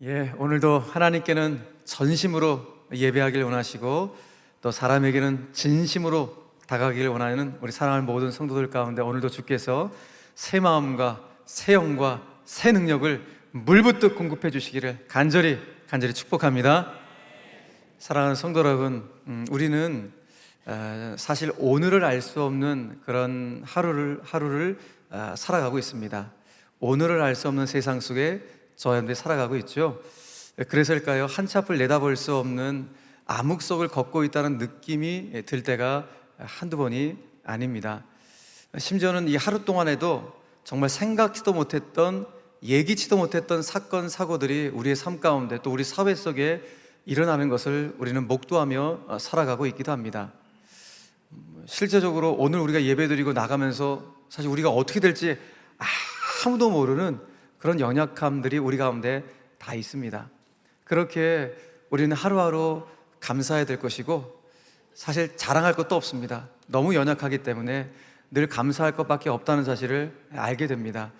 오늘도 하나님께는 전심으로 예배하길 원하시고 또 사람에게는 진심으로 다가가길 원하는 우리 사랑하는 모든 성도들 가운데 오늘도 주께서 새 마음과 새 영과 새 능력을 물붓듯 공급해 주시기를 간절히 축복합니다. 사랑하는 성도 여러분, 우리는 사실 오늘을 알 수 없는 그런 하루를 살아가고 있습니다. 오늘을 알 수 없는 세상 속에 저와 여러분들이 살아가고 있죠. 그래서일까요? 한치 앞을 내다볼 수 없는 암흑 속을 걷고 있다는 느낌이 들 때가 한두 번이 아닙니다. 심지어는 이 하루 동안에도 정말 생각지도 못했던, 예기치도 못했던 사건, 사고들이 우리의 삶 가운데 또 우리 사회 속에 일어나는 것을 우리는 목도하며 살아가고 있기도 합니다. 실제적으로 오늘 우리가 예배드리고 나가면서 사실 우리가 어떻게 될지 아무도 모르는 그런 연약함들이 우리 가운데 다 있습니다. 그렇게 우리는 하루하루 감사해야 될 것이고 사실 자랑할 것도 없습니다. 너무 연약하기 때문에 늘 감사할 것밖에 없다는 사실을 알게 됩니다.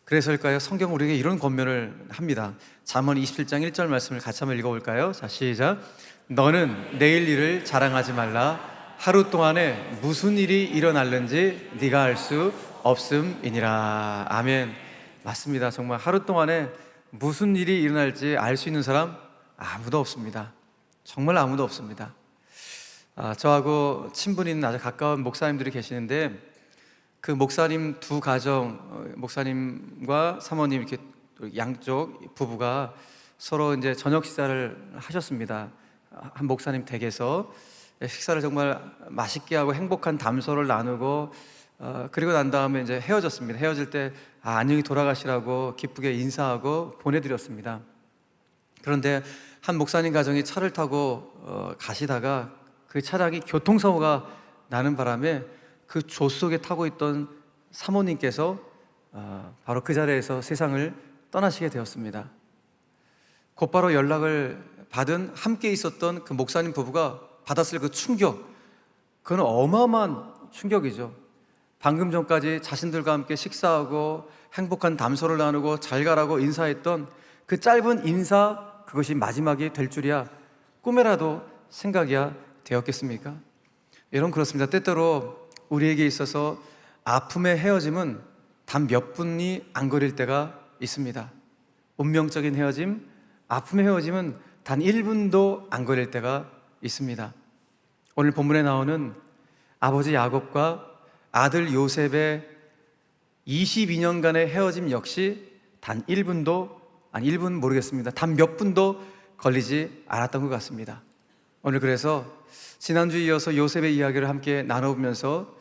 그래서일까요? 성경 우리에게 이런 권면을 합니다. 잠언 27장 1절 말씀을 같이 한번 읽어볼까요? 자, 시작. 너는 내일 일을 자랑하지 말라. 하루 동안에 무슨 일이 일어날는지 네가 알 수 없음이니라. 아멘. 맞습니다. 정말 하루 동안에 무슨 일이 일어날지 알 수 있는 사람 아무도 없습니다. 정말 아무도 없습니다. 저하고 친분이 아주 가까운 목사님들이 계시는데 그 목사님 두 가정, 목사님과 사모님 이렇게 양쪽 부부가 서로 이제 저녁 식사를 하셨습니다. 한 목사님 댁에서 식사를 정말 맛있게 하고 행복한 담소를 나누고 그리고 난 다음에 이제 헤어졌습니다. 헤어질 때 안녕히 돌아가시라고 기쁘게 인사하고 보내드렸습니다. 그런데 한 목사님 가정이 차를 타고 가시다가 그 차량이 교통사고가 나는 바람에 그 조수석에 타고 있던 사모님께서 바로 그 자리에서 세상을 떠나시게 되었습니다. 곧바로 연락을 받은 함께 있었던 그 목사님 부부가 받았을 그 충격, 그건 어마어마한 충격이죠. 방금 전까지 자신들과 함께 식사하고 행복한 담소를 나누고 잘 가라고 인사했던 그 짧은 인사, 그것이 마지막이 될 줄이야 꿈에라도 생각이야 되었겠습니까? 여러분, 그렇습니다. 때때로 우리에게 있어서 아픔의 헤어짐은 단 몇 분이 안 걸릴 때가 있습니다. 운명적인 헤어짐, 아픔의 헤어짐은 단 1분도 안 걸릴 때가 있습니다. 오늘 본문에 나오는 아버지 야곱과 아들 요셉의 22년간의 헤어짐 역시 단 1분도, 아니 1분 모르겠습니다. 단 몇 분도 걸리지 않았던 것 같습니다. 오늘 그래서 지난주에 이어서 요셉의 이야기를 함께 나눠보면서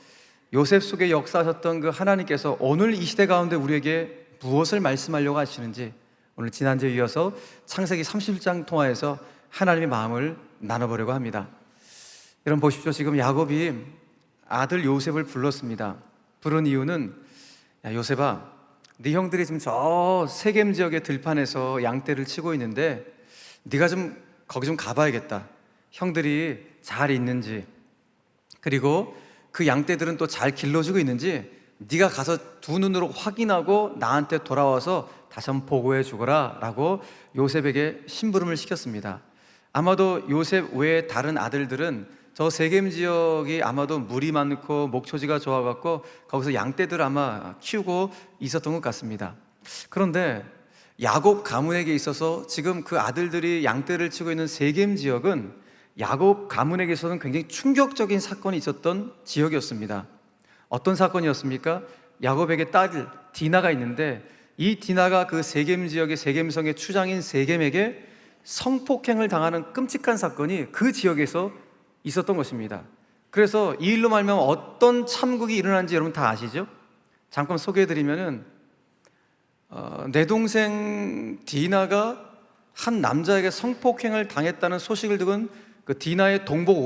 요셉 속에 역사하셨던 그 하나님께서 오늘 이 시대 가운데 우리에게 무엇을 말씀하려고 하시는지 오늘 지난주에 이어서 창세기 31장 통화에서 하나님의 마음을 나눠보려고 합니다. 여러분 보십시오. 지금 야곱이 아들 요셉을 불렀습니다. 부른 이유는, 야 요셉아, 네 형들이 지금 저 세겜 지역의 들판에서 양떼를 치고 있는데 네가 좀 거기 좀 가봐야겠다. 형들이 잘 있는지, 그리고 그 양떼들은 또 잘 길러주고 있는지 네가 가서 두 눈으로 확인하고 나한테 돌아와서 다시 한번 보고해 주거라 라고 요셉에게 심부름을 시켰습니다. 아마도 요셉 외에 다른 아들들은 저 세겜 지역이 아마도 물이 많고 목초지가 좋아갖고 거기서 양떼들 아마 키우고 있었던 것 같습니다. 그런데 야곱 가문에게 있어서 지금 그 아들들이 양떼를 치고 있는 세겜 지역은 야곱 가문에게서는 굉장히 충격적인 사건이 있었던 지역이었습니다. 어떤 사건이었습니까? 야곱에게 딸 디나가 있는데 이 디나가 그 세겜 지역의 세겜성의 추장인 세겜에게 성폭행을 당하는 끔찍한 사건이 그 지역에서 있었던 것입니다. 그래서 이 일로 말미암아 어떤 참극이 일어난지 여러분 다 아시죠? 잠깐 소개해드리면은 내 동생 디나가 한 남자에게 성폭행을 당했다는 소식을 듣은 그 디나의 동복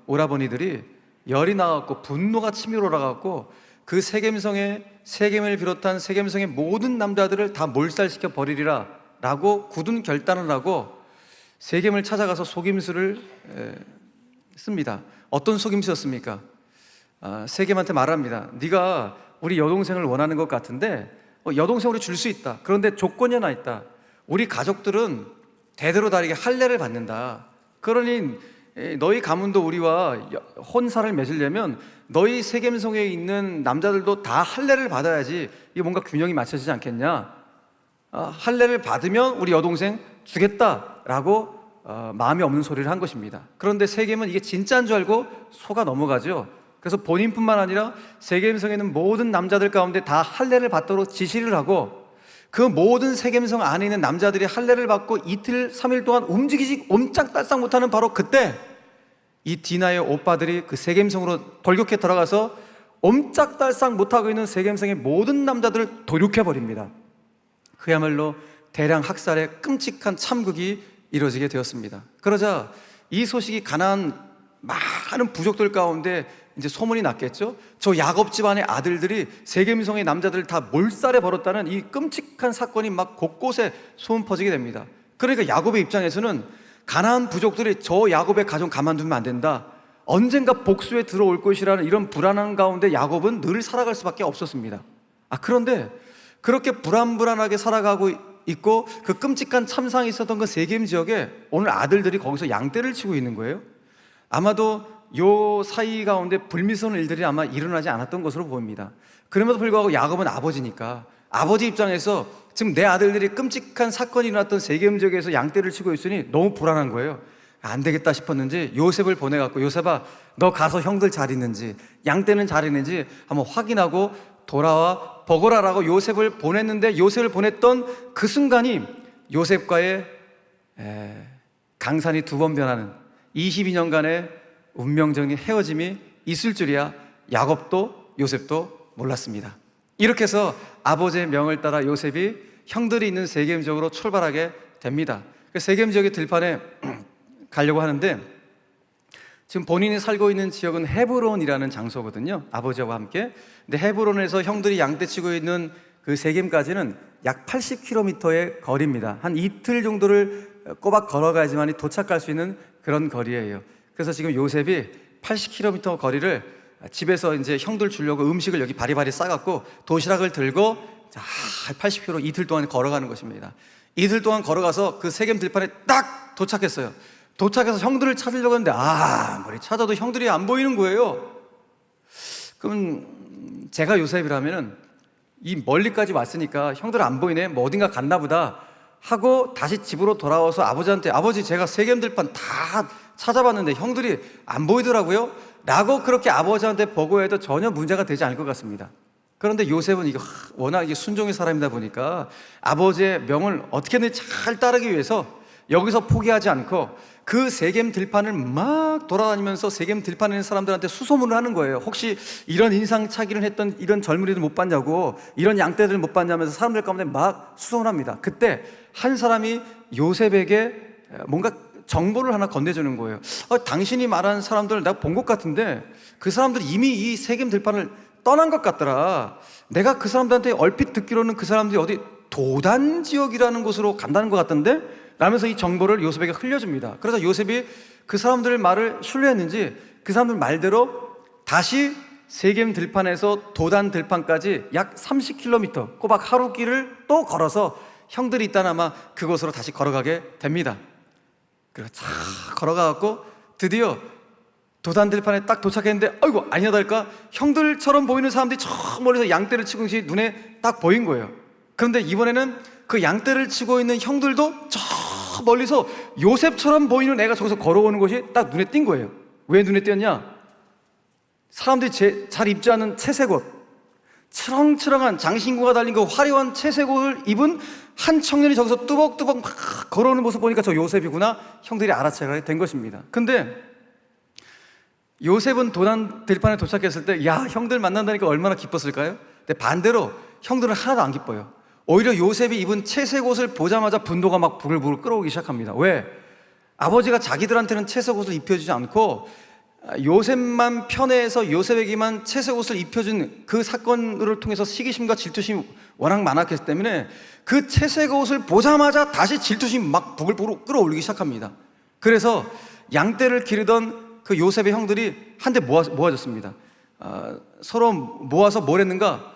오라버니들이 열이 나갖고 분노가 치밀어 올라갖고 그 세겜을 비롯한 세겜성의 모든 남자들을 다 몰살시켜 버리리라 라고 굳은 결단을 하고 세겜을 찾아가서 속임수를 씁니다. 어떤 속임수였습니까? 세겜한테 말합니다. 네가 우리 여동생을 원하는 것 같은데 여동생으로 줄 수 있다. 그런데 조건이 하나 있다. 우리 가족들은 대대로 다르게 할례를 받는다. 그러니 너희 가문도 우리와 혼사를 맺으려면 너희 세겜성에 있는 남자들도 다 할례를 받아야지 이게 뭔가 균형이 맞춰지지 않겠냐. 할례를 받으면 우리 여동생 주겠다라고 마음이 없는 소리를 한 것입니다. 그런데 세겜은 이게 진짜인 줄 알고 속아 넘어가죠. 그래서 본인뿐만 아니라 세겜성에 있는 모든 남자들 가운데 다 할례를 받도록 지시를 하고, 그 모든 세겜성 안에 있는 남자들이 할례를 받고 이틀 3일 동안 움직이지 옴짝달싹 못하는 바로 그때 이 디나의 오빠들이 그 세겜성으로 돌격해 들어가서 옴짝달싹 못하고 있는 세겜성의 모든 남자들을 도륙해 버립니다. 그야말로 대량 학살의 끔찍한 참극이 이루어지게 되었습니다. 그러자 이 소식이 가나안 많은 부족들 가운데 이제 소문이 났겠죠. 저 야곱 집안의 아들들이 세겜성의 남자들을 다 몰살해 버렸다는 이 끔찍한 사건이 막 곳곳에 소문 퍼지게 됩니다. 그러니까 야곱의 입장에서는 가나안 부족들이 저 야곱의 가정 가만두면 안 된다, 언젠가 복수에 들어올 것이라는 이런 불안한 가운데 야곱은 늘 살아갈 수밖에 없었습니다. 그런데 그렇게 불안불안하게 살아가고 있고 그 끔찍한 참상이 있었던 그 세겜 지역에 오늘 아들들이 거기서 양떼를 치고 있는 거예요. 아마도 요 사이 가운데 불미스러운 일들이 아마 일어나지 않았던 것으로 보입니다. 그럼에도 불구하고 야곱은 아버지니까 아버지 입장에서 지금 내 아들들이 끔찍한 사건이 일어났던 세겜 지역에서 양떼를 치고 있으니 너무 불안한 거예요. 안 되겠다 싶었는지 요셉을 보내갖고, 요셉아 너 가서 형들 잘 있는지 양떼는 잘 있는지 한번 확인하고 돌아와 보거라라고 요셉을 보냈는데, 요셉을 보냈던 그 순간이 요셉과의 강산이 두 번 변하는 22년간의 운명적인 헤어짐이 있을 줄이야 야곱도 요셉도 몰랐습니다. 이렇게 해서 아버지의 명을 따라 요셉이 형들이 있는 세겜 지역으로 출발하게 됩니다. 세겜 지역의 들판에 가려고 하는데, 지금 본인이 살고 있는 지역은 헤브론이라는 장소거든요. 아버지와 함께. 근데 헤브론에서 형들이 양떼치고 있는 그 세겜까지는 약 80km의 거리입니다. 한 이틀 정도를 꼬박 걸어가야지만 도착할 수 있는 그런 거리예요. 그래서 지금 요셉이 80km 거리를 집에서 이제 형들 주려고 음식을 여기 바리바리 싸갖고 도시락을 들고 80km 이틀 동안 걸어가는 것입니다. 이틀 동안 걸어가서 그 세겜 들판에 딱 도착했어요. 도착해서 형들을 찾으려고 했는데 아무리 찾아도 형들이 안 보이는 거예요. 그럼 제가 요셉이라면은 이 멀리까지 왔으니까 형들 안 보이네, 뭐 어딘가 갔나 보다 하고 다시 집으로 돌아와서 아버지한테, 아버지 제가 세겜 들판 다 찾아봤는데 형들이 안 보이더라고요 라고 그렇게 아버지한테 보고해도 전혀 문제가 되지 않을 것 같습니다. 그런데 요셉은 이거 워낙 이게 순종의 사람이다 보니까 아버지의 명을 어떻게든 잘 따르기 위해서 여기서 포기하지 않고 그 세겜 들판을 막 돌아다니면서 세겜 들판에 있는 사람들한테 수소문을 하는 거예요. 혹시 이런 인상착의를 했던 이런 젊은이들 못 봤냐고, 이런 양떼들 못 봤냐면서 사람들 가운데 막 수소문합니다. 그때 한 사람이 요셉에게 뭔가 정보를 하나 건네주는 거예요. 당신이 말한 사람들 내가 본 것 같은데 그 사람들이 이미 이 세겜 들판을 떠난 것 같더라. 내가 그 사람들한테 얼핏 듣기로는 그 사람들이 어디 도단 지역이라는 곳으로 간다는 것 같던데? 라면서 이 정보를 요셉에게 흘려줍니다. 그래서 요셉이 그 사람들 말을 신뢰했는지 그 사람들 말대로 다시 세겜 들판에서 도단 들판까지 약 30km 꼬박 하루 길을 또 걸어서 형들이 있다나 아마 그곳으로 다시 걸어가게 됩니다. 그래서 쫙 걸어가갖고 드디어 도단 들판에 딱 도착했는데 아이고 아니야 달까 형들처럼 보이는 사람들이 저 멀리서 양떼를 치고 있는 것이 눈에 딱 보인 거예요. 그런데 이번에는 그 양떼를 치고 있는 형들도 저 멀리서 요셉처럼 보이는 애가 저기서 걸어오는 것이 딱 눈에 띈 거예요. 왜 눈에 띄었냐? 사람들이 잘 입지 않은 채색 옷, 치렁치렁한 장신구가 달린 그 화려한 채색 옷을 입은 한 청년이 저기서 뚜벅뚜벅 막 걸어오는 모습 보니까 저 요셉이구나 형들이 알아채게 된 것입니다. 근데 요셉은 도단 들판에 도착했을 때 야 형들 만난다니까 얼마나 기뻤을까요? 근데 반대로 형들은 하나도 안 기뻐요. 오히려 요셉이 입은 채색 옷을 보자마자 분노가 막 부글부글 끓어오기 시작합니다. 왜? 아버지가 자기들한테는 채색 옷을 입혀주지 않고 요셉만 편애해서 요셉에게만 채색 옷을 입혀준 그 사건을 통해서 시기심과 질투심이 워낙 많았기 때문에 그 채색 옷을 보자마자 다시 질투심이 막 부글부글 끌어올리기 시작합니다. 그래서 양떼를 기르던 그 요셉의 형들이 한데 모아졌습니다. 서로 모아서 뭘 했는가?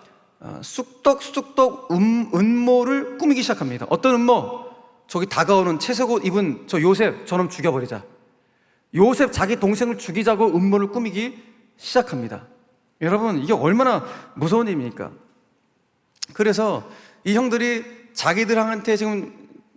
쑥떡쑥떡 음모를 꾸미기 시작합니다. 어떤 음모? 저기 다가오는 채색 옷 입은 저 요셉 저놈 죽여버리자. 요셉 자기 동생을 죽이자고 음모를 꾸미기 시작합니다. 여러분, 이게 얼마나 무서운 일입니까? 그래서 이 형들이 자기들한테 지금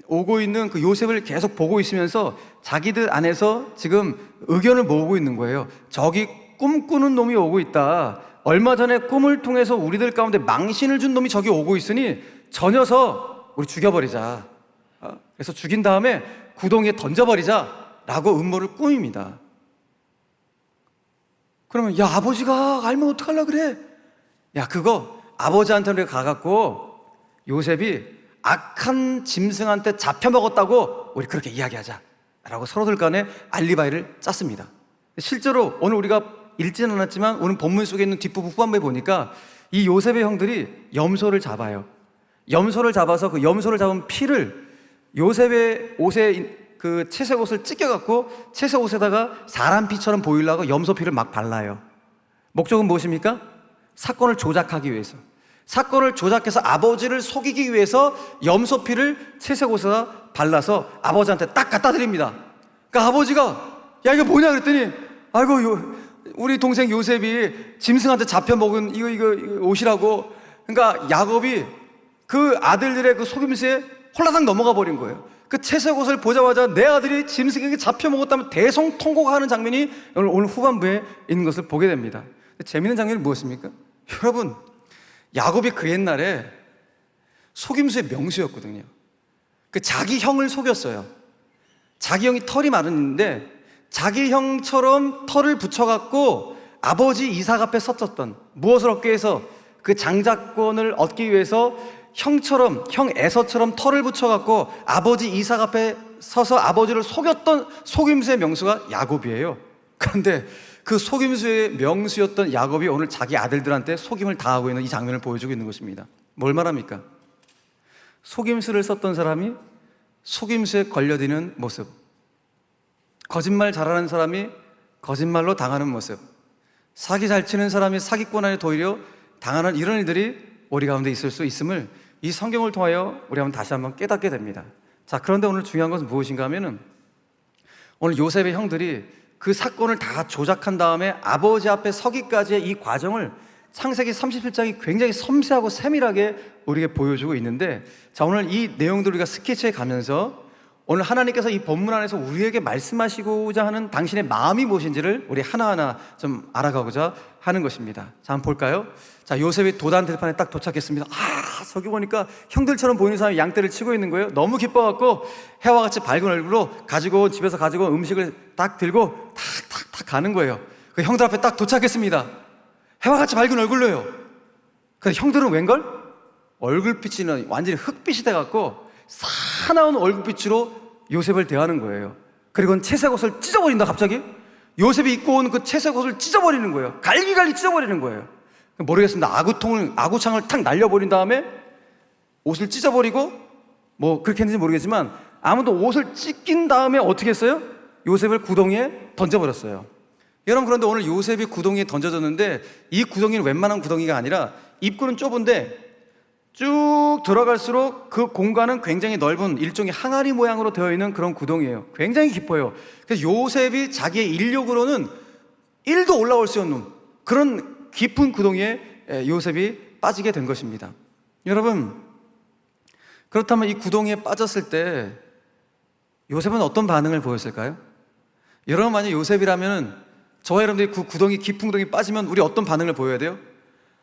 오고 있는 그 요셉을 계속 보고 있으면서 자기들 안에서 지금 의견을 모으고 있는 거예요. 저기 꿈꾸는 놈이 오고 있다. 얼마 전에 꿈을 통해서 우리들 가운데 망신을 준 놈이 저기 오고 있으니 저 녀석 우리 죽여버리자. 그래서 죽인 다음에 구덩이에 던져버리자 라고 음모를 꾸밉니다. 그러면 야, 아버지가 알면 어떡하려고 그래? 야, 그거 아버지한테 우리가 가갖고 요셉이 악한 짐승한테 잡혀먹었다고 우리 그렇게 이야기하자 라고 서로들 간에 알리바이를 짰습니다. 실제로 오늘 우리가 읽지는 않았지만 오늘 본문 속에 있는 뒷부분 후반부에 보니까 이 요셉의 형들이 염소를 잡아요. 염소를 잡아서 그 염소를 잡은 피를 요셉의 옷에 그 채색 옷을 찢겨갖고 채색 옷에다가 사람 피처럼 보이려고 염소 피를 막 발라요. 목적은 무엇입니까? 사건을 조작하기 위해서. 사건을 조작해서 아버지를 속이기 위해서 염소 피를 채색 옷에다 발라서 아버지한테 딱 갖다 드립니다. 그러니까 아버지가 야, 이거 뭐냐 그랬더니 아이고, 우리 동생 요셉이 짐승한테 잡혀 먹은 이거 옷이라고. 그러니까 야곱이 그 아들들의 그 속임수에 홀라당 넘어가 버린 거예요. 그 채색 옷을 보자마자 내 아들이 짐승에게 잡혀 먹었다면 대성통곡하는 장면이 오늘 후반부에 있는 것을 보게 됩니다. 재미있는 장면이 무엇입니까? 여러분, 야곱이 그 옛날에 속임수의 명수였거든요. 그 자기 형을 속였어요. 자기 형이 털이 많았는데 자기 형처럼 털을 붙여갖고 아버지 이삭 앞에 섰었던, 무엇을 얻기 위해서? 그 장자권을 얻기 위해서 형처럼, 형 에서처럼 털을 붙여갖고 아버지 이삭 앞에 서서 아버지를 속였던 속임수의 명수가 야곱이에요. 그런데 그 속임수의 명수였던 야곱이 오늘 자기 아들들한테 속임을 당하고 있는 이 장면을 보여주고 있는 것입니다. 뭘 말합니까? 속임수를 썼던 사람이 속임수에 걸려드는 모습, 거짓말 잘하는 사람이 거짓말로 당하는 모습, 사기 잘 치는 사람이 사기꾼 안에 도리어 당하는 이런 일들이 우리 가운데 있을 수 있음을 이 성경을 통하여 우리 한번 다시 한번 깨닫게 됩니다. 자, 그런데 오늘 중요한 것은 무엇인가 하면은 오늘 요셉의 형들이 그 사건을 다 조작한 다음에 아버지 앞에 서기까지의 이 과정을 창세기 37장이 굉장히 섬세하고 세밀하게 우리에게 보여주고 있는데, 자, 오늘 이 내용들 우리가 스케치해 가면서 오늘 하나님께서 이 본문 안에서 우리에게 말씀하시고자 하는 당신의 마음이 무엇인지를 우리 하나하나 좀 알아가고자 하는 것입니다. 자, 한번 볼까요? 자, 요셉이 도단 들판에 딱 도착했습니다. 저기 보니까 형들처럼 보이는 사람이 양떼를 치고 있는 거예요. 너무 기뻐갖고 해와 같이 밝은 얼굴로 집에서 가지고 온 음식을 딱 들고 탁 가는 거예요. 그 형들 앞에 딱 도착했습니다. 해와 같이 밝은 얼굴로요. 근데 형들은 웬걸? 얼굴빛이 완전히 흑빛이 돼갖고 사나운 얼굴빛으로 요셉을 대하는 거예요. 그리고 채색 옷을 찢어버린다. 갑자기 요셉이 입고 온 그 채색 옷을 찢어버리는 거예요. 갈기갈기 찢어버리는 거예요. 모르겠습니다. 아구창을 탁 날려버린 다음에 옷을 찢어버리고 뭐 그렇게 했는지 모르겠지만 아무도 옷을 찢긴 다음에 어떻게 했어요? 요셉을 구덩이에 던져버렸어요. 여러분, 그런데 오늘 요셉이 구덩이에 던져졌는데 이 구덩이는 웬만한 구덩이가 아니라 입구는 좁은데 쭉 들어갈수록 그 공간은 굉장히 넓은 일종의 항아리 모양으로 되어 있는 그런 구덩이에요. 굉장히 깊어요. 그래서 요셉이 자기의 인력으로는 1도 올라올 수 없는 그런 깊은 구덩이에 요셉이 빠지게 된 것입니다. 여러분, 그렇다면 이 구덩이에 빠졌을 때 요셉은 어떤 반응을 보였을까요? 여러분, 만약 요셉이라면 저와 여러분들이 그 구덩이, 깊은 구덩이 빠지면 우리 어떤 반응을 보여야 돼요?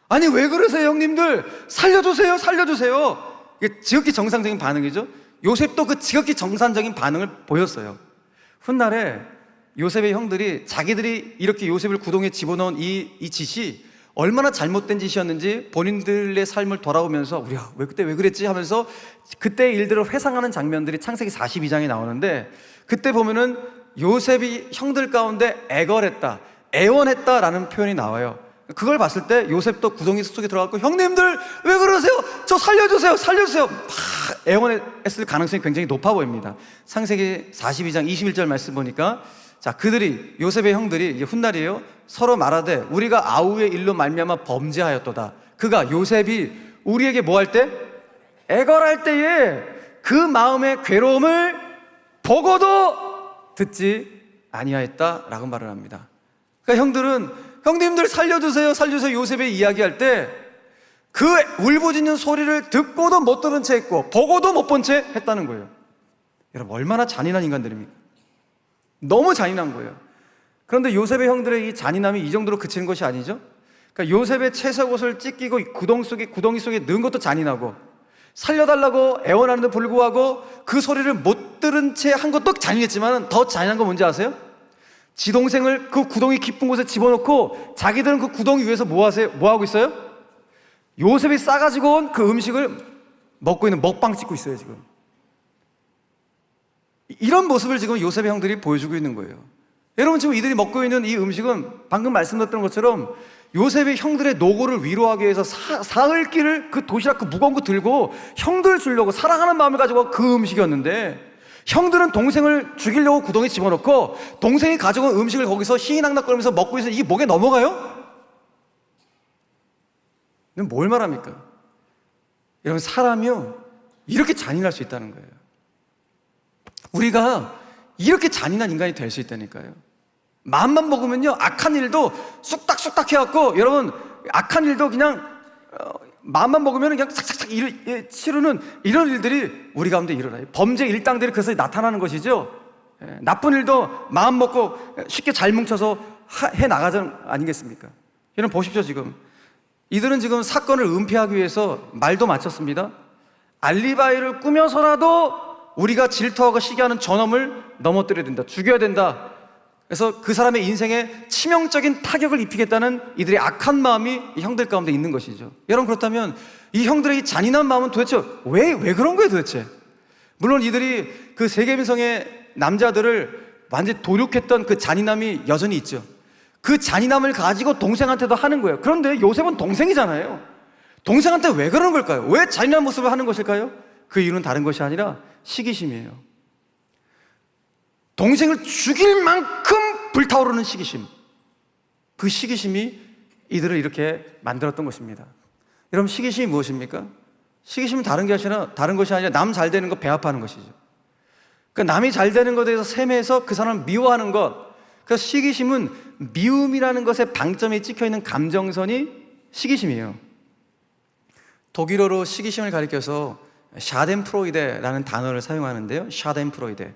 아니, 왜 그러세요, 형님들? 살려주세요, 살려주세요. 이게 지극히 정상적인 반응이죠. 요셉도 그 지극히 정상적인 반응을 보였어요. 훗날에 요셉의 형들이 자기들이 이렇게 요셉을 구덩이에 집어넣은 이 짓이 얼마나 잘못된 짓이었는지 본인들의 삶을 돌아보면서 우리가 그때 왜 그랬지 하면서 그때의 일들을 회상하는 장면들이 창세기 42장에 나오는데, 그때 보면은 요셉이 형들 가운데 애걸했다, 애원했다라는 표현이 나와요. 그걸 봤을 때 요셉도 구덩이 속에 들어갔고 형님들 왜 그러세요? 저 살려주세요, 살려주세요 막 애원했을 가능성이 굉장히 높아 보입니다. 창세기 42장 21절 말씀 보니까, 자, 그들이, 요셉의 형들이 이제 훗날이에요, 서로 말하되 우리가 아우의 일로 말미암아 범죄하였도다. 그가, 요셉이 우리에게 뭐 할 때? 애걸할 때에 그 마음의 괴로움을 보고도 듣지 아니하였다라고 말을 합니다. 그러니까 형님들 살려주세요 살려주세요 요셉의 이야기할 때 그 울부짖는 소리를 듣고도 못 들은 채 했고 보고도 못 본 채 했다는 거예요. 여러분 얼마나 잔인한 인간들입니까? 너무 잔인한 거예요. 그런데 요셉의 형들의 이 잔인함이 이 정도로 그치는 것이 아니죠. 그러니까 요셉의 채색옷을 찢기고 구덩이 속에 넣은 것도 잔인하고, 살려달라고 애원하는데 불구하고 그 소리를 못 들은 채 한 것도 잔인했지만 더 잔인한 거 뭔지 아세요? 지 동생을 그 구덩이 깊은 곳에 집어넣고 자기들은 그 구덩이 위에서 뭐 하고 있어요? 요셉이 싸가지고 온 그 음식을 먹고 있는, 먹방 찍고 있어요 지금. 이런 모습을 지금 요셉의 형들이 보여주고 있는 거예요. 여러분 지금 이들이 먹고 있는 이 음식은 방금 말씀드렸던 것처럼 요셉의 형들의 노고를 위로하기 위해서 사흘 길을 그 도시락 그 무거운 거 들고 형들 주려고 사랑하는 마음을 가지고 그 음식이었는데, 형들은 동생을 죽이려고 구덩이에 집어넣고 동생이 가져온 음식을 거기서 희희낙낙거리면서 먹고 있으니 이게 목에 넘어가요? 이건 뭘 말합니까? 여러분 사람이요 이렇게 잔인할 수 있다는 거예요. 우리가 이렇게 잔인한 인간이 될 수 있다니까요. 마음만 먹으면요 악한 일도 쑥닥쑥닥 해갖고, 여러분 악한 일도 그냥 마음만 먹으면 그냥 삭삭삭 치르는 이런 일들이 우리 가운데 일어나요. 범죄 일당들이 그래서 나타나는 것이죠. 나쁜 일도 마음 먹고 쉽게 잘 뭉쳐서 해 나가지 아니겠습니까? 여러분 보십시오. 지금 이들은 지금 사건을 은폐하기 위해서 말도 마쳤습니다. 알리바이를 꾸며서라도 우리가 질투하고 시기하는 저놈을 넘어뜨려야 된다, 죽여야 된다. 그래서 그 사람의 인생에 치명적인 타격을 입히겠다는 이들의 악한 마음이 이 형들 가운데 있는 것이죠. 여러분 그렇다면 이 형들의 이 잔인한 마음은 도대체 왜 그런 거예요 도대체? 물론 이들이 그 세겜성의 남자들을 완전히 도륙했던 그 잔인함이 여전히 있죠. 그 잔인함을 가지고 동생한테도 하는 거예요. 그런데 요셉은 동생이잖아요. 동생한테 왜 그러는 걸까요? 왜 잔인한 모습을 하는 것일까요? 그 이유는 다른 것이 아니라 시기심이에요. 동생을 죽일 만큼 불타오르는 시기심, 그 시기심이 이들을 이렇게 만들었던 것입니다. 여러분 시기심이 무엇입니까? 시기심은 다른 것이 아니라 남 잘 되는 거 배합하는 것이죠. 그러니까 남이 잘 되는 것에 대해서 세매해서 그 사람을 미워하는 것. 그래서 시기심은 미움이라는 것에 방점이 찍혀있는 감정선이 시기심이에요. 독일어로 시기심을 가리켜서 샤덴프로이데라는 단어를 사용하는데요. 샤덴프로이데.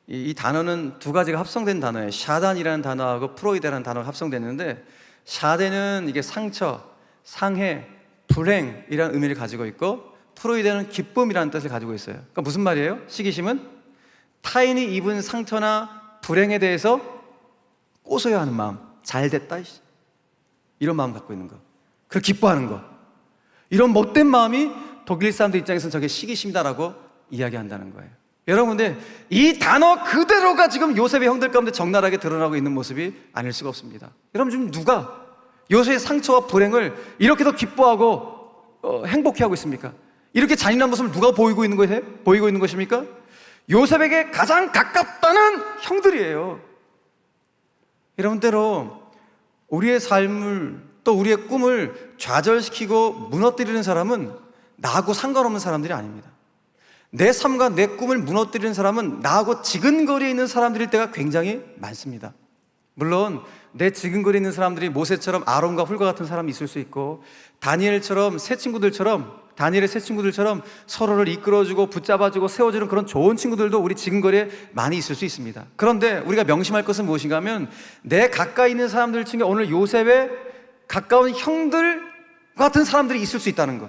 이 단어는 두 가지가 합성된 단어예요. 샤단이라는 단어하고 프로이데라는 단어가 합성됐는데, 샤덴은 이게 상처, 상해, 불행이라는 의미를 가지고 있고, 프로이데는 기쁨이라는 뜻을 가지고 있어요. 그러니까 무슨 말이에요? 시기심은 타인이 입은 상처나 불행에 대해서 꼬소야 하는 마음, 잘 됐다 이런 마음 갖고 있는 거, 그걸 기뻐하는 거, 이런 못된 마음이 독일 사람들 입장에서는 저게 시기심이다라고 이야기한다는 거예요. 여러분 근데 이 단어 그대로가 지금 요셉의 형들 가운데 적나라하게 드러나고 있는 모습이 아닐 수가 없습니다. 여러분 지금 누가 요셉의 상처와 불행을 이렇게도 기뻐하고 행복해하고 있습니까? 이렇게 잔인한 모습을 누가 보이고 있는 것입니까? 요셉에게 가장 가깝다는 형들이에요. 여러분 때로 우리의 삶을 또 우리의 꿈을 좌절시키고 무너뜨리는 사람은 나하고 상관없는 사람들이 아닙니다. 내 삶과 내 꿈을 무너뜨리는 사람은 나하고 지근거리에 있는 사람들일 때가 굉장히 많습니다. 물론 내 지근거리에 있는 사람들이 모세처럼 아론과 훌과 같은 사람이 있을 수 있고, 다니엘의 새 친구들처럼 서로를 이끌어주고 붙잡아주고 세워주는 그런 좋은 친구들도 우리 지근거리에 많이 있을 수 있습니다. 그런데 우리가 명심할 것은 무엇인가 하면, 내 가까이 있는 사람들 중에 오늘 요셉의 가까운 형들 같은 사람들이 있을 수 있다는 것.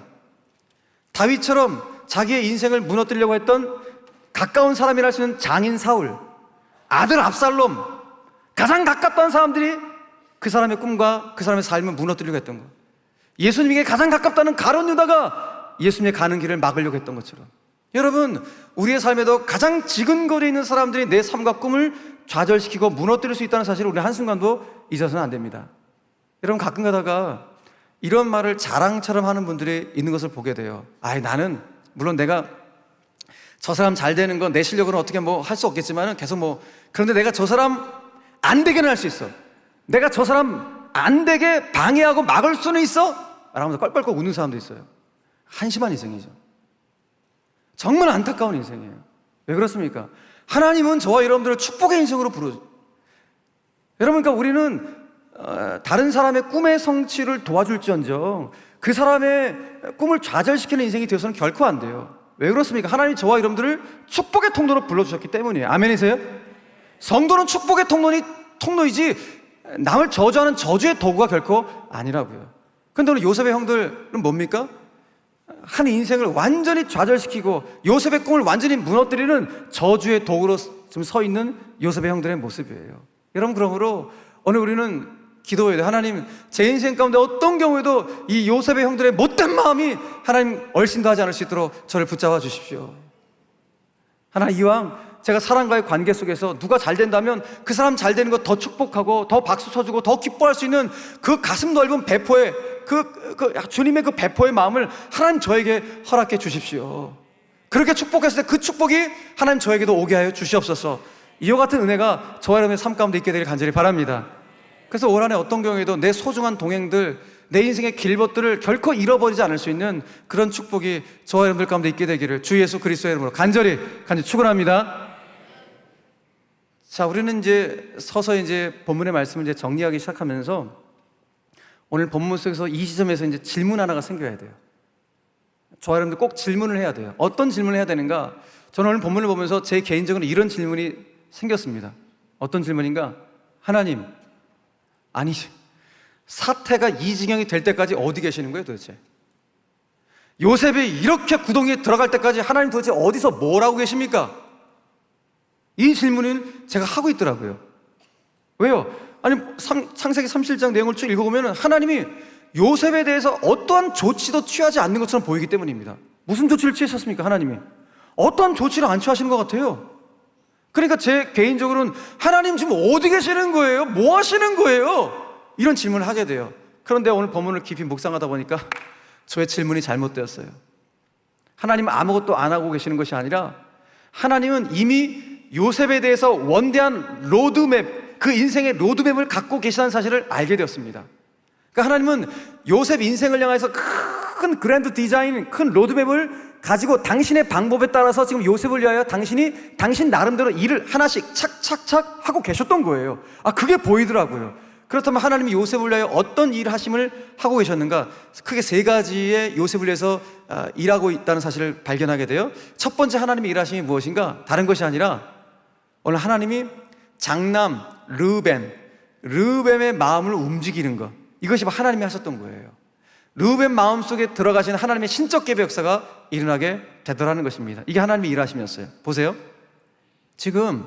다윗처럼 자기의 인생을 무너뜨리려고 했던 가까운 사람이라 할 수 있는 장인 사울, 아들 압살롬, 가장 가깝다는 사람들이 그 사람의 꿈과 그 사람의 삶을 무너뜨리려고 했던 것. 예수님에게 가장 가깝다는 가룟 유다가 예수님의 가는 길을 막으려고 했던 것처럼, 여러분 우리의 삶에도 가장 지근거리에 있는 사람들이 내 삶과 꿈을 좌절시키고 무너뜨릴 수 있다는 사실을 우리 한순간도 잊어서는 안 됩니다. 여러분 가끔 가다가 이런 말을 자랑처럼 하는 분들이 있는 것을 보게 돼요. 나는 물론 내가 저 사람 잘 되는 건 내 실력으로는 어떻게 할 수 없겠지만 계속 그런데 내가 저 사람 안 되게는 할 수 있어. 내가 저 사람 안 되게 방해하고 막을 수는 있어? 라면서 껄껄껄 웃는 사람도 있어요. 한심한 인생이죠. 정말 안타까운 인생이에요. 왜 그렇습니까? 하나님은 저와 여러분들을 축복의 인생으로 부르죠. 여러분, 그러니까 우리는 다른 사람의 꿈의 성취를 도와줄지언정 그 사람의 꿈을 좌절시키는 인생이 되어서는 결코 안 돼요. 왜 그렇습니까? 하나님이 저와 여러분들을 축복의 통로로 불러주셨기 때문이에요. 아멘이세요? 성도는 축복의 통로이지 남을 저주하는 저주의 도구가 결코 아니라고요. 그런데 오늘 요셉의 형들은 뭡니까? 한 인생을 완전히 좌절시키고 요셉의 꿈을 완전히 무너뜨리는 저주의 도구로 지금 서 있는 요셉의 형들의 모습이에요. 여러분, 그러므로 오늘 우리는 기도해야 돼요. 하나님, 제 인생 가운데 어떤 경우에도 이 요셉의 형들의 못된 마음이 하나님 얼씬도 하지 않을 수 있도록 저를 붙잡아 주십시오. 하나님, 이왕 제가 사람과의 관계 속에서 누가 잘 된다면 그 사람 잘 되는 거 더 축복하고 더 박수 쳐주고 더 기뻐할 수 있는 그 가슴 넓은 배포의 주님의 그 배포의 마음을 하나님 저에게 허락해 주십시오. 그렇게 축복했을 때 그 축복이 하나님 저에게도 오게 하여 주시옵소서. 이와 같은 은혜가 저와 여러분의 삶 가운데 있게 되길 간절히 바랍니다. 그래서 올 한 해 어떤 경우에도 내 소중한 동행들, 내 인생의 길벗들을 결코 잃어버리지 않을 수 있는 그런 축복이 저와 여러분들 가운데 있게 되기를 주 예수 그리스도의 이름으로 간절히 축원합니다. 자, 우리는 이제 서서히 이제 본문의 말씀을 이제 정리하기 시작하면서 오늘 본문 속에서 이 시점에서 이제 질문 하나가 생겨야 돼요. 저와 여러분들 꼭 질문을 해야 돼요. 어떤 질문을 해야 되는가? 저는 오늘 본문을 보면서 제 개인적으로 이런 질문이 생겼습니다. 어떤 질문인가? 하나님, 아니, 사태가 이 지경이 될 때까지 어디 계시는 거예요 도대체? 요셉이 이렇게 구덩이에 들어갈 때까지 하나님 도대체 어디서 뭘 하고 계십니까? 이 질문을 제가 하고 있더라고요. 왜요? 아니, 창세기 37장 내용을 쭉 읽어보면 하나님이 요셉에 대해서 어떠한 조치도 취하지 않는 것처럼 보이기 때문입니다. 무슨 조치를 취하셨습니까? 하나님이 어떠한 조치를 안 취하시는 것 같아요. 그러니까 제 개인적으로는 하나님 지금 어디 계시는 거예요? 뭐 하시는 거예요? 이런 질문을 하게 돼요. 그런데 오늘 본문을 깊이 묵상하다 보니까 저의 질문이 잘못되었어요. 하나님은 아무것도 안 하고 계시는 것이 아니라 하나님은 이미 요셉에 대해서 원대한 로드맵, 그 인생의 로드맵을 갖고 계시다는 사실을 알게 되었습니다. 그러니까 하나님은 요셉 인생을 향해서 큰 그랜드 디자인, 큰 로드맵을 가지고 당신의 방법에 따라서 지금 요셉을 위하여 당신 나름대로 일을 하나씩 착착착 하고 계셨던 거예요. 그게 보이더라고요. 그렇다면 하나님이 요셉을 위하여 어떤 일을 하심을 하고 계셨는가? 크게 세 가지의 요셉을 위해서 일하고 있다는 사실을 발견하게 돼요. 첫 번째, 하나님의 일하심이 무엇인가? 다른 것이 아니라 오늘 하나님이 장남 르우벤의 마음을 움직이는 것, 이것이 하나님이 하셨던 거예요. 르우벤 마음속에 들어가신 하나님의 신적 계획 역사가 일어나게 되더라는 것입니다. 이게 하나님의 일하심이었어요. 보세요. 지금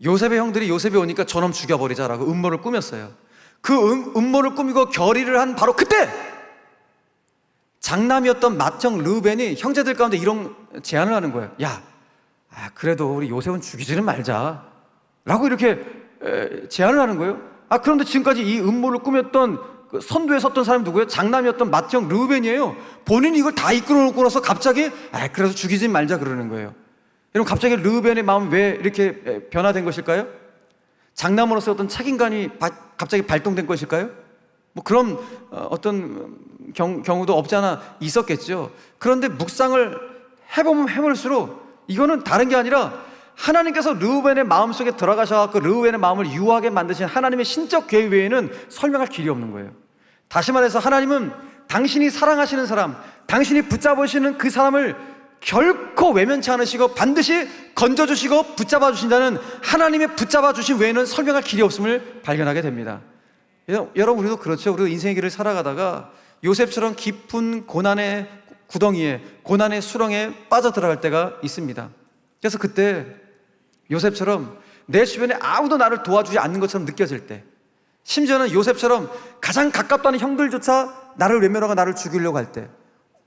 요셉의 형들이 요셉이 오니까 저놈 죽여버리자라고 음모를 꾸몄어요. 그 음모를 꾸미고 결의를 한 바로 그때 장남이었던 맏형 르우벤이 형제들 가운데 이런 제안을 하는 거예요. 야, 그래도 우리 요셉은 죽이지는 말자 라고 이렇게 제안을 하는 거예요. 그런데 지금까지 이 음모를 꾸몄던 그 선두에 섰던 사람이 누구예요? 장남이었던 맏형 르우벤이에요. 본인이 이걸 다 이끌어 놓고 나서 갑자기 그래서 죽이지 말자 그러는 거예요. 여러분, 갑자기 르우벤의 마음이 왜 이렇게 변화된 것일까요? 장남으로서 어떤 책임감이 갑자기 발동된 것일까요? 뭐 그런 어떤 경우도 없지 않아 있었겠죠. 그런데 묵상을 해보면 해볼수록 이거는 다른 게 아니라 하나님께서 르우벤의 마음속에 들어가셔서 르우벤의 마음을 유하게 만드신 하나님의 신적 계획 외에는 설명할 길이 없는 거예요. 다시 말해서 하나님은 당신이 사랑하시는 사람, 당신이 붙잡으시는 그 사람을 결코 외면치 않으시고 반드시 건져주시고 붙잡아 주신다는 하나님의 붙잡아 주신 외에는 설명할 길이 없음을 발견하게 됩니다. 여러분, 우리도 그렇죠. 우리도 인생의 길을 살아가다가 요셉처럼 깊은 고난의 구덩이에, 고난의 수렁에 빠져들어갈 때가 있습니다. 그래서 그때 요셉처럼 내 주변에 아무도 나를 도와주지 않는 것처럼 느껴질 때, 심지어는 요셉처럼 가장 가깝다는 형들조차 나를 외면하고 나를 죽이려고 할 때,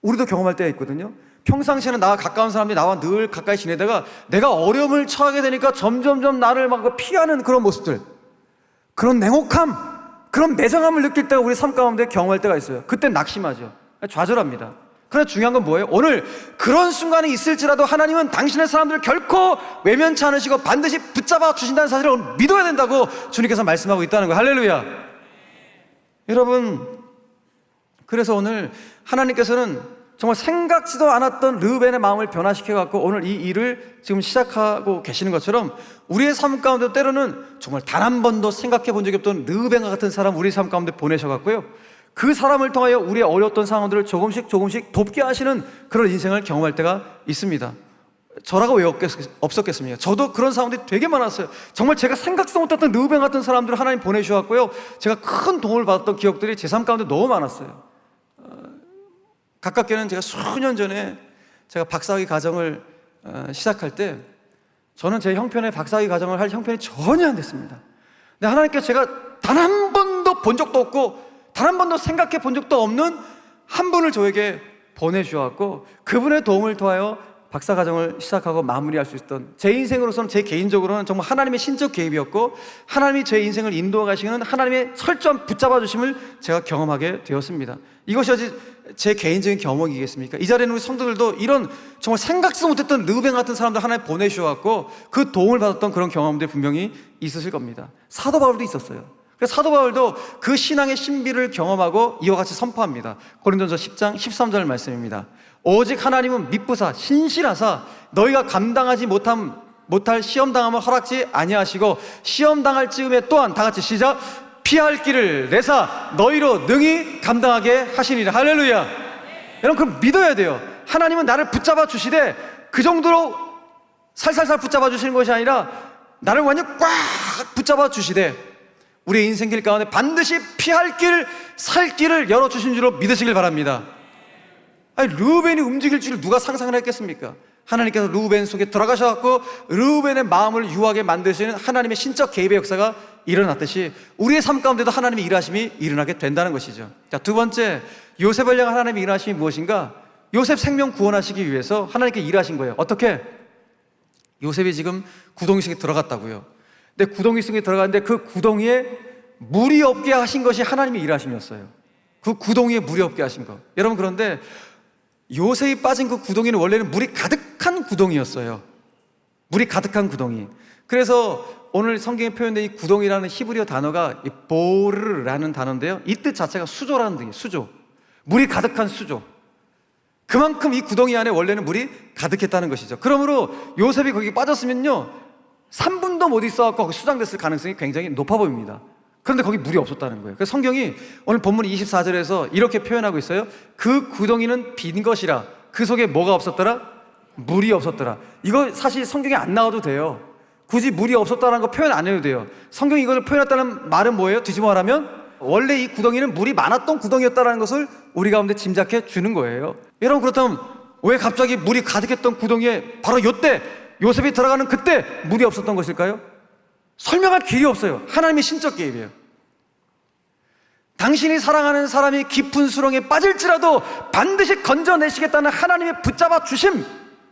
우리도 경험할 때가 있거든요. 평상시에는 나와 가까운 사람들이 나와 늘 가까이 지내다가 내가 어려움을 처하게 되니까 점점점 나를 막 피하는 그런 모습들, 그런 냉혹함, 그런 매정함을 느낄 때가 우리 삶 가운데 경험할 때가 있어요. 그때 낙심하죠. 좌절합니다. 그러나 중요한 건 뭐예요? 오늘 그런 순간이 있을지라도 하나님은 당신의 사람들을 결코 외면치 않으시고 반드시 붙잡아 주신다는 사실을 믿어야 된다고 주님께서 말씀하고 있다는 거예요. 할렐루야. 여러분, 그래서 오늘 하나님께서는 정말 생각지도 않았던 르우벤의 마음을 변화시켜 갖고 오늘 이 일을 지금 시작하고 계시는 것처럼 우리의 삶 가운데 때로는 정말 단 한 번도 생각해 본 적이 없던 르우벤과 같은 사람 우리 삶 가운데 보내셔 갖고요, 그 사람을 통하여 우리의 어려웠던 상황들을 조금씩 돕게 하시는 그런 인생을 경험할 때가 있습니다. 저라고 왜 없었겠습니까? 저도 그런 상황들이 되게 많았어요. 정말 제가 생각도 못했던 르우벤 같은 사람들을 하나님 보내주셨고요, 제가 큰 도움을 받았던 기억들이 제 삶 가운데 너무 많았어요. 가깝게는 제가 수년 전에 제가 박사학위 과정을 시작할 때 저는 제 형편에 박사학위 과정을 할 형편이 전혀 안 됐습니다. 근데 하나님께서 제가 단 한 번도 본 적도 없고 단 한 번도 생각해 본 적도 없는 한 분을 저에게 보내주셨고, 그분의 도움을 통하여 박사 과정을 시작하고 마무리할 수 있었던, 제 인생으로서는, 제 개인적으로는 정말 하나님의 신적 개입이었고 하나님이 제 인생을 인도해 가시는 하나님의 철저한 붙잡아 주심을 제가 경험하게 되었습니다. 이것이 제 개인적인 경험이겠습니까? 이 자리에 있는 우리 성도들도 이런 정말 생각지도 못했던 르우벤 같은 사람들 하나님 보내주셔갖고 그 도움을 받았던 그런 경험들이 분명히 있으실 겁니다. 사도 바울도 있었어요. 그래서 사도 바울도 그 신앙의 신비를 경험하고 이와 같이 선포합니다. 고린도전서 10장 13절 말씀입니다. 오직 하나님은 미쁘사 신실하사 너희가 감당하지 못할 시험당함을 허락지 아니하시고 시험당할 즈음에 또한, 다 같이 시작, 피할 길을 내사 너희로 능히 감당하게 하시니라. 할렐루야. 여러분, 그럼 믿어야 돼요. 하나님은 나를 붙잡아 주시되 그 정도로 살살살 붙잡아 주시는 것이 아니라 나를 완전 꽉 붙잡아 주시되 우리의 인생길 가운데 반드시 피할 길, 살 길을 열어주신 줄로 믿으시길 바랍니다. 아니, 르우벤이 움직일 줄을 누가 상상을 했겠습니까? 하나님께서 르우벤 속에 들어가셔서 르우벤의 마음을 유하게 만드시는 하나님의 신적 개입의 역사가 일어났듯이 우리의 삶 가운데도 하나님의 일하심이 일어나게 된다는 것이죠. 자, 두 번째, 요셉을 향한 하나님의 일하심이 무엇인가? 요셉 생명 구원하시기 위해서 하나님께 일하신 거예요. 어떻게? 요셉이 지금 구덩이 속에 들어갔다고요. 근데 구덩이 속에 들어갔는데 그 구덩이에 물이 없게 하신 것이 하나님의 일하심이었어요. 그 구덩이에 물이 없게 하신 것. 여러분, 그런데 요셉이 빠진 그 구덩이는 원래는 물이 가득한 구덩이였어요. 물이 가득한 구덩이. 그래서 오늘 성경에 표현된 이 구덩이라는 히브리어 단어가 보르라는 단어인데요, 이 뜻 자체가 수조라는 뜻이에요. 수조. 물이 가득한 수조. 그만큼 이 구덩이 안에 원래는 물이 가득했다는 것이죠. 그러므로 요셉이 거기 빠졌으면요 3분도 못 있어갖고 수장됐을 가능성이 굉장히 높아 보입니다. 그런데 거기 물이 없었다는 거예요. 그래서 성경이 오늘 본문 24절에서 이렇게 표현하고 있어요. 그 구덩이는 빈 것이라 그 속에 뭐가 없었더라? 물이 없었더라. 이거 사실 성경에 안 나와도 돼요. 굳이 물이 없었다는 거 표현 안 해도 돼요. 성경이 이걸 표현했다는 말은 뭐예요? 뒤집어 말하면 원래 이 구덩이는 물이 많았던 구덩이였다는 것을 우리 가운데 짐작해 주는 거예요. 여러분, 그렇다면 왜 갑자기 물이 가득했던 구덩이에 바로 이때 요셉이 들어가는 그때 물이 없었던 것일까요? 설명할 길이 없어요. 하나님의 신적 개입이에요. 당신이 사랑하는 사람이 깊은 수렁에 빠질지라도 반드시 건져내시겠다는 하나님의 붙잡아 주심,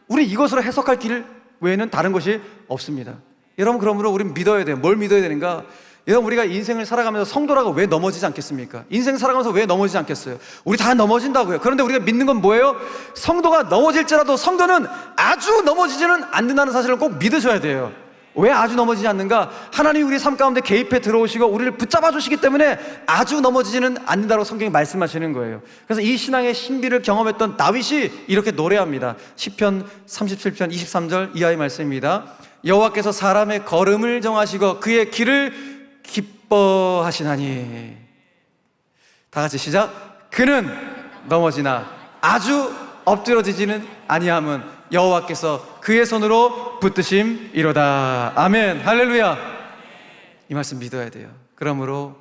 우리 이것으로 해석할 길 외에는 다른 것이 없습니다. 여러분, 그러므로 우리는 믿어야 돼요. 뭘 믿어야 되는가? 여러분, 우리가 인생을 살아가면서 성도라고 왜 넘어지지 않겠습니까? 인생 살아가면서 왜 넘어지지 않겠어요? 우리 다 넘어진다고요. 그런데 우리가 믿는 건 뭐예요? 성도가 넘어질지라도 성도는 아주 넘어지지는 않는다는 사실을 꼭 믿으셔야 돼요. 왜 아주 넘어지지 않는가? 하나님이 우리 삶 가운데 개입해 들어오시고 우리를 붙잡아 주시기 때문에 아주 넘어지지는 않는다고 성경이 말씀하시는 거예요. 그래서 이 신앙의 신비를 경험했던 다윗이 이렇게 노래합니다. 시편 37편 23절 이하의 말씀입니다. 여호와께서 사람의 걸음을 정하시고 그의 길을 기뻐하시나니. 다 같이 시작. 그는 넘어지나 아주 엎드러지지는 아니함은 여호와께서 그의 손으로 붙드심이로다. 아멘. 할렐루야. 이 말씀 믿어야 돼요. 그러므로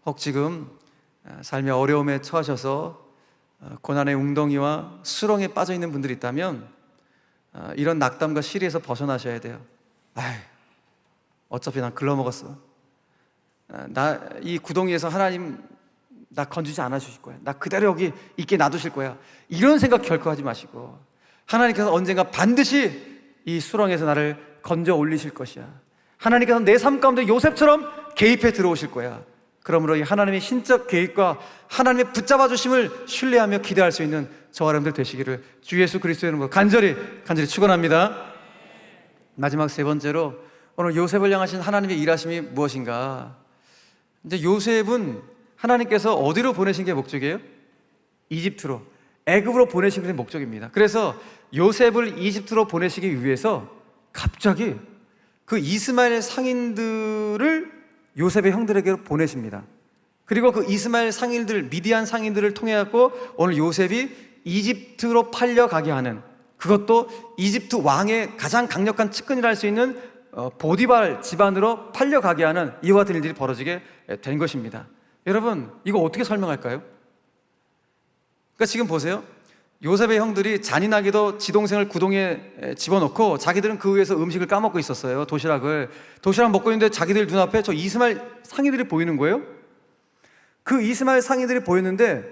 혹 지금 삶의 어려움에 처하셔서 고난의 웅덩이와 수렁에 빠져 있는 분들이 있다면 이런 낙담과 시리에서 벗어나셔야 돼요. 어차피 난 글러먹었어. 이 구덩이에서 하나님 나 건지지 않아 주실 거야. 나 그대로 여기 있게 놔두실 거야. 이런 생각 결코 하지 마시고 하나님께서 언젠가 반드시 이 수렁에서 나를 건져 올리실 것이야. 하나님께서 내 삶 가운데 요셉처럼 개입해 들어오실 거야. 그러므로 이 하나님의 신적 개입과 하나님의 붙잡아 주심을 신뢰하며 기대할 수 있는 저와 여러분들 되시기를 주 예수 그리스도의 이름으로 간절히 축원합니다. 마지막 세 번째로 오늘 요셉을 향하신 하나님의 일하심이 무엇인가? 이제 요셉은 하나님께서 어디로 보내신 게 목적이에요? 이집트로. 애굽으로 보내신 게 목적입니다. 그래서 요셉을 이집트로 보내시기 위해서 갑자기 그 이스마엘 상인들을 요셉의 형들에게 보내십니다. 그리고 그 이스마엘 상인들, 미디안 상인들을 통해 갖고 오늘 요셉이 이집트로 팔려가게 하는, 그것도 이집트 왕의 가장 강력한 측근이라 할 수 있는 보디발 집안으로 팔려가게 하는 이와 같은 일들이 벌어지게 된 것입니다. 여러분, 이거 어떻게 설명할까요? 그러니까 지금 보세요. 요셉의 형들이 잔인하게도 지동생을 구덩이에 집어넣고 자기들은 그 위에서 음식을 까먹고 있었어요. 도시락 먹고 있는데 자기들 눈앞에 저 이스마엘 상인들이 보이는 거예요. 그 이스마엘 상인들이 보였는데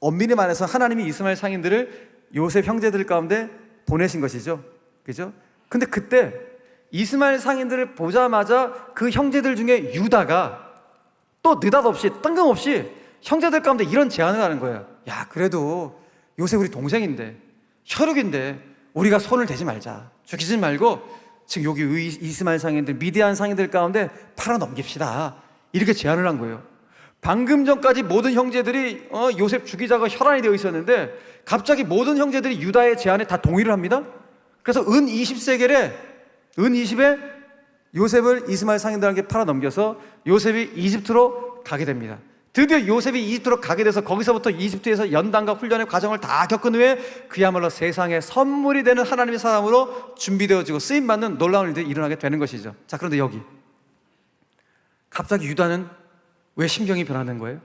엄밀히 말해서 하나님이 이스마엘 상인들을 요셉 형제들 가운데 보내신 것이죠. 그죠? 근데 그때 이스마엘 상인들을 보자마자 그 형제들 중에 유다가 또 느닷없이 뜬금없이 형제들 가운데 이런 제안을 하는 거예요. 야, 그래도 요셉 우리 동생인데, 혈육인데 우리가 손을 대지 말자. 죽이지 말고 지금 여기 이스마엘 상인들, 미디안 상인들 가운데 팔아 넘깁시다. 이렇게 제안을 한 거예요. 방금 전까지 모든 형제들이 요셉 죽이자가 혈안이 되어 있었는데 갑자기 모든 형제들이 유다의 제안에 다 동의를 합니다. 그래서 은 20세겔에 은 20에 요셉을 이스마엘 상인들에게 팔아 넘겨서 요셉이 이집트로 가게 됩니다. 드디어 요셉이 이집트로 가게 돼서 거기서부터 이집트에서 연단과 훈련의 과정을 다 겪은 후에 그야말로 세상에 선물이 되는 하나님의 사람으로 준비되어지고 쓰임받는 놀라운 일들이 일어나게 되는 것이죠. 자, 그런데 여기 갑자기 유다는 왜 심경이 변하는 거예요?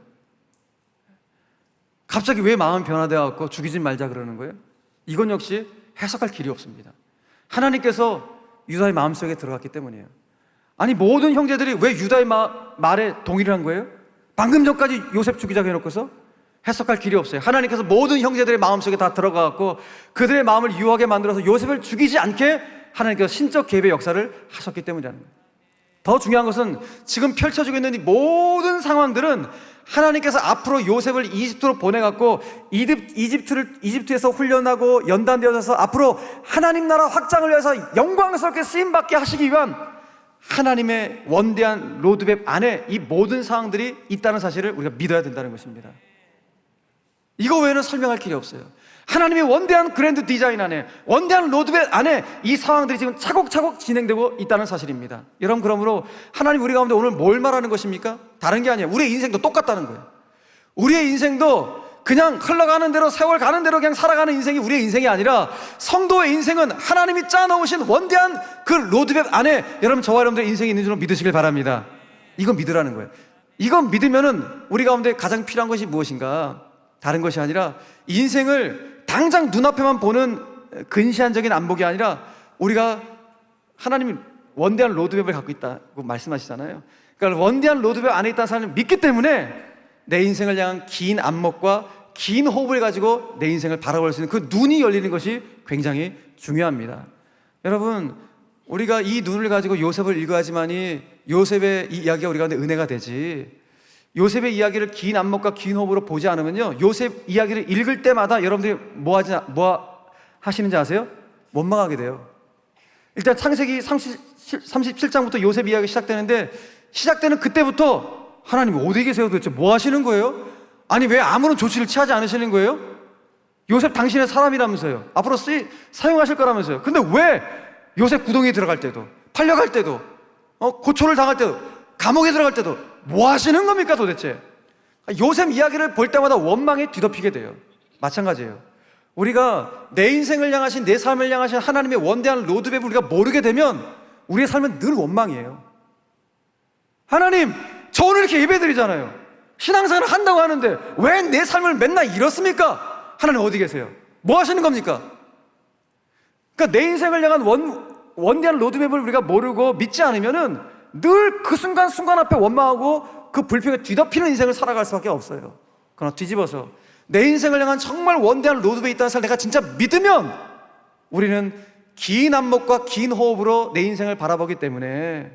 갑자기 왜 마음이 변화되어서 죽이지 말자 그러는 거예요? 이건 역시 해석할 길이 없습니다. 하나님께서 유다의 마음속에 들어갔기 때문이에요. 아니, 모든 형제들이 왜 유다의 말에 동의를 한 거예요? 방금 전까지 요셉 죽이자고 해놓고서 해석할 길이 없어요. 하나님께서 모든 형제들의 마음속에 다 들어가고 그들의 마음을 유하게 만들어서 요셉을 죽이지 않게 하나님께서 신적 계획의 역사를 하셨기 때문이라는 거예요. 더 중요한 것은 지금 펼쳐지고 있는 이 모든 상황들은 하나님께서 앞으로 요셉을 이집트로 보내갖고 이집트에서 훈련하고 연단되어져서 앞으로 하나님 나라 확장을 위해서 영광스럽게 쓰임받게 하시기 위한 하나님의 원대한 로드맵 안에 이 모든 상황들이 있다는 사실을 우리가 믿어야 된다는 것입니다. 이거 외에는 설명할 길이 없어요. 하나님의 원대한 그랜드 디자인 안에, 원대한 로드맵 안에 이 상황들이 지금 차곡차곡 진행되고 있다는 사실입니다. 여러분, 그러므로 하나님 우리 가운데 오늘 뭘 말하는 것입니까? 다른 게 아니에요. 우리의 인생도 똑같다는 거예요. 우리의 인생도 그냥 흘러가는 대로, 세월 가는 대로 그냥 살아가는 인생이 우리의 인생이 아니라 성도의 인생은 하나님이 짜놓으신 원대한 그 로드맵 안에 여러분, 저와 여러분들의 인생이 있는 줄 믿으시길 바랍니다. 이건 믿으라는 거예요. 이건 믿으면은 우리 가운데 가장 필요한 것이 무엇인가? 다른 것이 아니라 인생을 당장 눈앞에만 보는 근시안적인 안목이 아니라 우리가 하나님이 원대한 로드맵을 갖고 있다고 말씀하시잖아요. 그러니까 원대한 로드맵 안에 있다는 사람을 믿기 때문에 내 인생을 향한 긴 안목과 긴 호흡을 가지고 내 인생을 바라볼 수 있는 그 눈이 열리는 것이 굉장히 중요합니다. 여러분, 우리가 이 눈을 가지고 요셉을 읽어야지만이 요셉의 이 이야기가 우리 가운데 은혜가 되지, 요셉의 이야기를 긴 안목과 긴 호흡으로 보지 않으면요, 요셉 이야기를 읽을 때마다 여러분들이 뭐 하시는지 아세요? 원망하게 돼요. 일단 창세기 37장부터 요셉 이야기가 시작되는데, 시작되는 그때부터 하나님 어디 계세요 도대체? 뭐 하시는 거예요? 아니, 왜 아무런 조치를 취하지 않으시는 거예요? 요셉 당신의 사람이라면서요. 앞으로 사용하실 거라면서요. 근데 왜 요셉 구덩이에 들어갈 때도, 팔려갈 때도, 고초를 당할 때도, 감옥에 들어갈 때도 뭐 하시는 겁니까 도대체? 요셉 이야기를 볼 때마다 원망이 뒤덮이게 돼요. 마찬가지예요. 우리가 내 인생을 향하신, 내 삶을 향하신 하나님의 원대한 로드맵을 우리가 모르게 되면 우리의 삶은 늘 원망이에요. 하나님, 저 오늘 이렇게 예배드리잖아요. 신앙생활을 한다고 하는데 왜 내 삶을 맨날 이렇습니까? 하나님 어디 계세요? 뭐 하시는 겁니까? 그러니까 내 인생을 향한 원대한 로드맵을 우리가 모르고 믿지 않으면은 늘 그 순간순간 앞에 원망하고 그 불평에 뒤덮이는 인생을 살아갈 수밖에 없어요. 그러나 뒤집어서 내 인생을 향한 정말 원대한 로드맵이 있다는 사실을 내가 진짜 믿으면 우리는 긴 안목과 긴 호흡으로 내 인생을 바라보기 때문에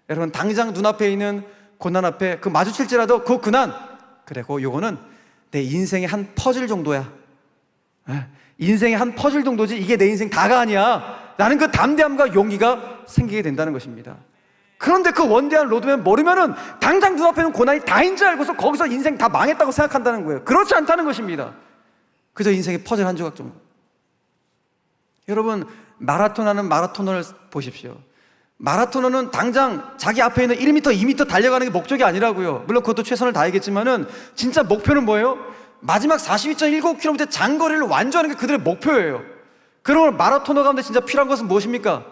여러분, 당장 눈앞에 있는 고난 앞에 그 마주칠지라도 그 고난, 그래, 요거는 내 인생의 한 퍼즐 정도야. 인생의 한 퍼즐 정도지 이게 내 인생 다가 아니야. 라는 그 담대함과 용기가 생기게 된다는 것입니다. 그런데 그 원대한 로드맵 모르면은 당장 눈앞에 있는 고난이 다인 줄 알고서 거기서 인생 다 망했다고 생각한다는 거예요. 그렇지 않다는 것입니다. 그저 인생의 퍼즐 한 조각 정도. 여러분, 마라톤하는 마라토너를 보십시오. 마라토너는 당장 자기 앞에 있는 1m, 2m 달려가는 게 목적이 아니라고요. 물론 그것도 최선을 다하겠지만은 진짜 목표는 뭐예요? 마지막 42.19km 장거리를 완주하는 게 그들의 목표예요. 그러면 마라토너 가운데 진짜 필요한 것은 무엇입니까?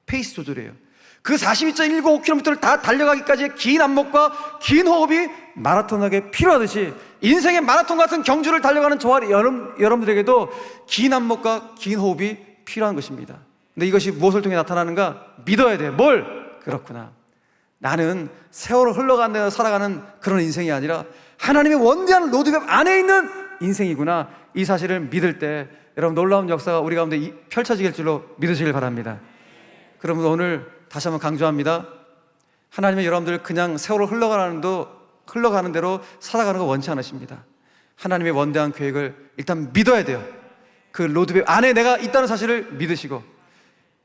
페이스 조절이에요. 그 42.195km를 다 달려가기까지의 긴 안목과 긴 호흡이 마라토너에게 필요하듯이 인생의 마라톤 같은 경주를 달려가는 저와 여러분들에게도 긴 안목과 긴 호흡이 필요한 것입니다. 근데 이것이 무엇을 통해 나타나는가? 믿어야 돼. 뭘? 그렇구나. 나는 세월을 흘러가면서 살아가는 그런 인생이 아니라 하나님의 원대한 로드맵 안에 있는 인생이구나. 이 사실을 믿을 때 여러분 놀라운 역사가 우리 가운데 펼쳐지길 줄로 믿으시길 바랍니다. 그러면 오늘 다시 한번 강조합니다. 하나님은 여러분들 그냥 세월을 흘러가는 대로 살아가는 거 원치 않으십니다. 하나님의 원대한 계획을 일단 믿어야 돼요. 그 로드맵 안에 내가 있다는 사실을 믿으시고,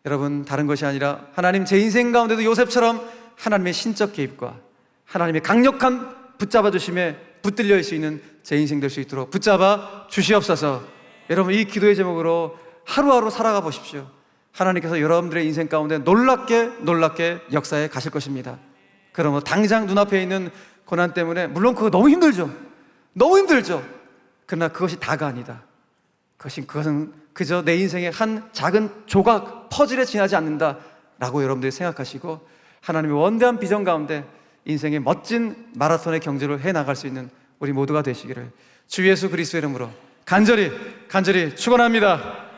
여러분 다른 것이 아니라 하나님 제 인생 가운데도 요셉처럼 하나님의 신적 개입과 하나님의 강력한 붙잡아 주심에 붙들려 있을 수 있는 제 인생 될 수 있도록 붙잡아 주시옵소서. 여러분 이 기도의 제목으로 하루하루 살아가 보십시오. 하나님께서 여러분들의 인생 가운데 놀랍게 역사에 가실 것입니다. 그러면 당장 눈앞에 있는 고난 때문에 물론 그거 너무 힘들죠. 그러나 그것이 다가 아니다. 그것은 그저 내 인생의 한 작은 조각 퍼즐에 지나지 않는다라고 여러분들이 생각하시고 하나님의 원대한 비전 가운데 인생의 멋진 마라톤의 경주를 해나갈 수 있는 우리 모두가 되시기를 주 예수 그리스도의 이름으로 간절히 축원합니다.